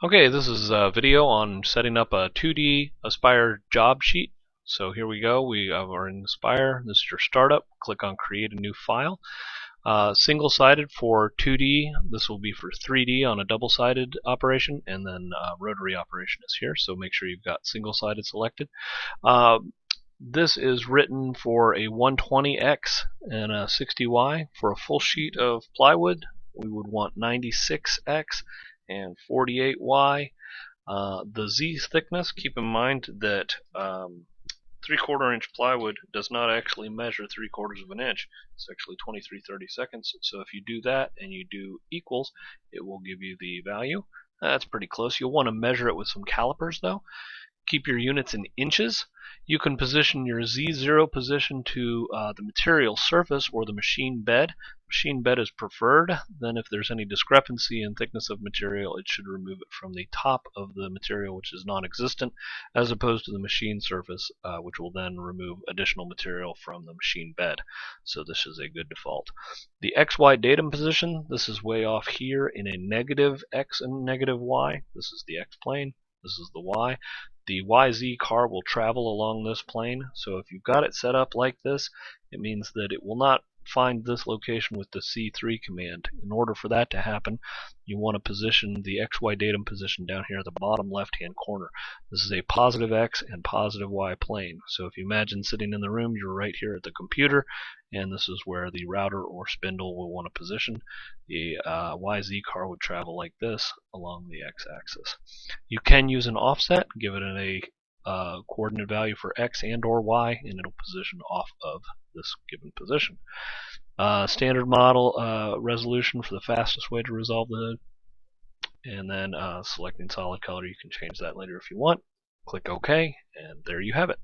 Okay, this is a video on setting up a 2D Aspire job sheet. So here we go. We are in Aspire. This is your startup. Click on Create a New File. Single-sided for 2D. This will be for 3D on a double-sided operation, and then rotary operation is here. So make sure you've got single-sided selected. This is written for a 120x and a 60y. For a full sheet of plywood, we would want 96x and 48y. The Z thickness, keep in mind that 3/4 inch plywood does not actually measure 3/4 of an inch. It's actually 23/32. So if you do that and you do equals, it will give you the value. That's pretty close. You'll want to measure it with some calipers though. Keep your units in inches. You can position your Z0 position to the material surface or the machine bed. Machine bed is preferred. Then if there's any discrepancy in thickness of material, it should remove it from the top of the material, which is non-existent, as opposed to the machine surface, which will then remove additional material from the machine bed. So this is a good default. The XY datum position, this is way off here in a negative X and negative Y. This is the X plane. This is the Y. The YZ car will travel along this plane, so if you've got it set up like this, it means that it will not find this location with the C3 command. In order for that to happen, you want to position the XY datum position down here at the bottom left hand corner. This is a positive X and positive Y plane. So if you imagine sitting in the room, you're right here at the computer, and this is where the router or spindle will want to position. The YZ car would travel like this along the X-axis. You can use an offset, give it a coordinate value for X and or Y, and it'll position off of this given position. Standard model resolution for the fastest way to resolve the hood, and then selecting solid color. You can change that later if you want. Click OK, and there you have it.